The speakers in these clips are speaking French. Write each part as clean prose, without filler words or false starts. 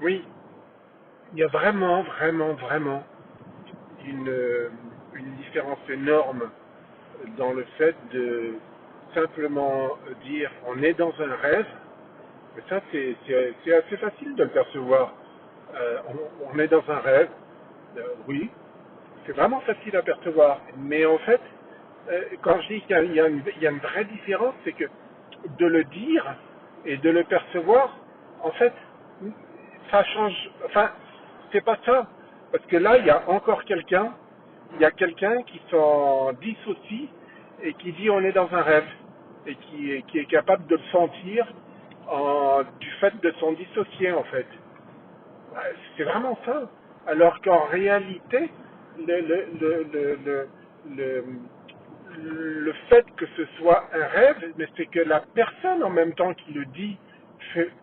Oui, il y a vraiment, vraiment, vraiment une, une différence énorme dans le fait de simplement dire on est dans un rêve, mais ça c'est assez facile de le percevoir. On est dans un rêve, oui, c'est vraiment facile à percevoir, mais en fait, quand je dis qu'il y a une vraie différence, c'est que de le dire et de le percevoir, en fait, ça change, enfin, c'est pas ça, parce que là, il y a encore quelqu'un, il y a quelqu'un qui s'en dissocie et qui dit on est dans un rêve et qui est capable de le sentir du fait de s'en dissocier en fait. C'est vraiment ça. Alors qu'en réalité, le, le, le, le, le, le, le fait que ce soit un rêve, mais c'est que la personne en même temps qui le dit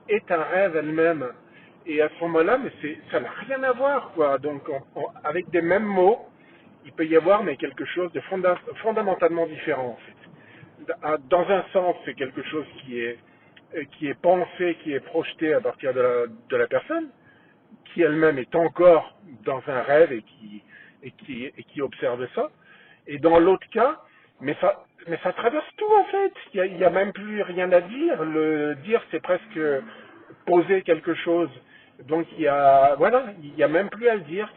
est un rêve elle-même. Et à ce moment-là, mais ça n'a rien à voir, quoi. Donc, avec des mêmes mots, il peut y avoir mais quelque chose de fondamentalement différent, en fait. Dans un sens, c'est quelque chose qui est pensé, qui est projeté à partir de la personne, qui elle-même est encore dans un rêve et qui observe ça. Et dans l'autre cas, mais ça traverse tout en fait. Il y a même plus rien à dire. Le dire, c'est presque poser quelque chose. Donc voilà, il y a même plus à le dire.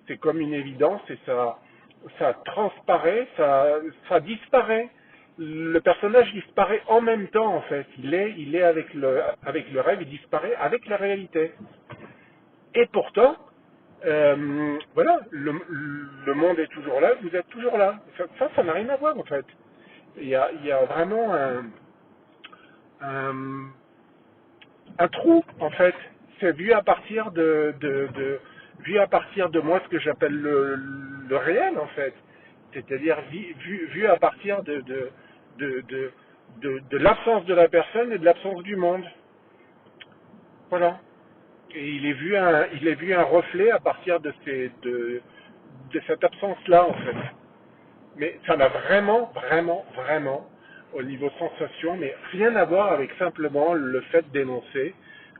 C'est comme une évidence et ça transparaît, ça disparaît. Le personnage disparaît en même temps en fait. Il est avec le rêve, il disparaît avec la réalité. Et pourtant, voilà, le monde est toujours là, vous êtes toujours là. Ça n'a rien à voir en fait. Il y a vraiment un, un trou en fait. C'est vu à partir vu à partir de moi ce que j'appelle le réel en fait. C'est-à-dire vu à partir de l'absence de la personne et de l'absence du monde. Voilà. Et il est vu un reflet à partir de cette absence-là, en fait. Mais ça n'a vraiment, vraiment, vraiment, au niveau sensation, mais rien à voir avec simplement le fait d'énoncer,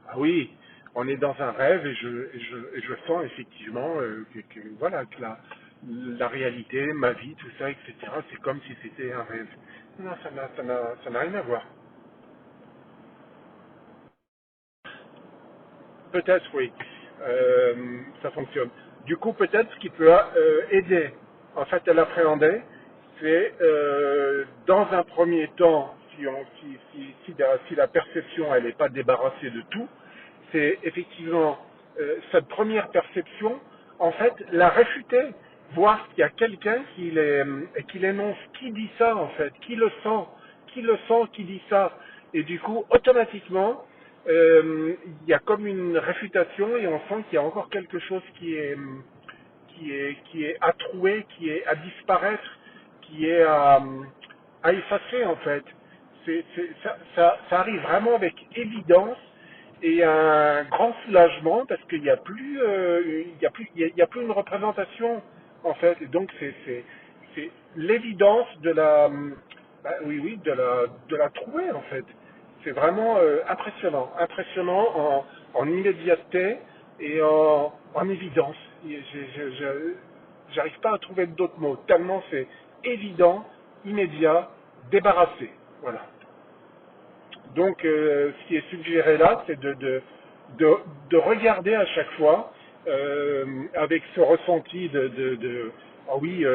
ah oui, on est dans un rêve et je sens effectivement voilà, que la réalité, ma vie, tout ça, etc., c'est comme si c'était un rêve. Non, ça n'a rien à voir. Peut-être, oui. Euh, ça fonctionne. Du coup, peut-être ce qui peut aider en fait à l'appréhender, c'est dans un premier temps, si la perception elle n'est pas débarrassée de tout, c'est effectivement cette première perception, en fait, la réfuter, voir qu'il y a quelqu'un qui l'énonce, qui dit ça en fait, qui le sent, qui dit ça, et du coup, automatiquement, il y a comme une réfutation et on sent qu'il y a encore quelque chose qui est à trouer, qui est à disparaître, qui est à effacer en fait. Ça arrive vraiment avec évidence et un grand soulagement parce qu'il n'y a plus, il y a plus une représentation en fait. Et donc c'est l'évidence de oui, oui, de la trouver en fait. C'est vraiment impressionnant en immédiateté et en évidence. J'arrive pas à trouver d'autres mots, tellement c'est évident, immédiat, débarrassé. Voilà. Donc, ce qui est suggéré là, c'est de, de regarder à chaque fois, avec ce ressenti ah oui,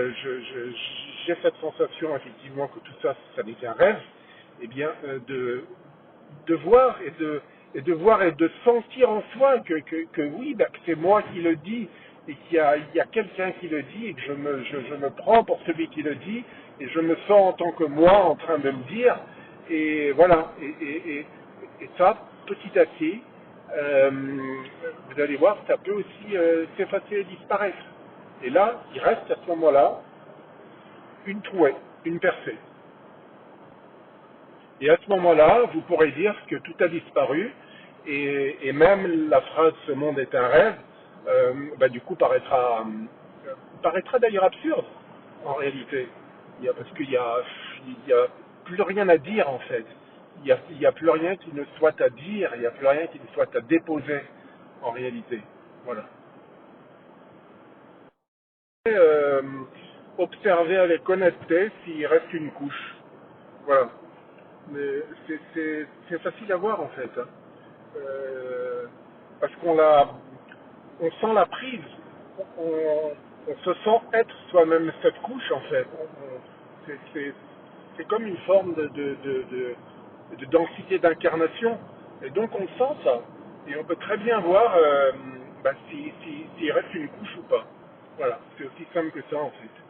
j'ai cette sensation effectivement que tout ça, ça n'est qu'un rêve, eh bien, de voir et de voir et de sentir en soi que oui, bah, que c'est moi qui le dis et il y a quelqu'un qui le dit et que je me prends pour celui qui le dit et je me sens en tant que moi en train de me dire et voilà et ça petit à petit vous allez voir ça peut aussi s'effacer et disparaître et là il reste à ce moment-là une trouée, une percée. Et à ce moment-là, vous pourrez dire que tout a disparu, et même la phrase «ce monde est un rêve», bah, du coup, paraîtra d'ailleurs absurde, en réalité. Parce qu'il y a plus rien à dire, en fait. il y a plus rien qui ne soit à dire, il n'y a plus rien qui ne soit à déposer en réalité. Voilà. Et, observer avec honnêteté s'il reste une couche. Voilà. Mais c'est facile à voir en fait, hein. Euh, Parce on sent la prise. On se sent être soi-même cette couche en fait. C'est comme une forme de densité d'incarnation. Et donc on sent ça. Et on peut très bien voir s'il reste une couche ou pas. Voilà, c'est aussi simple que ça en fait.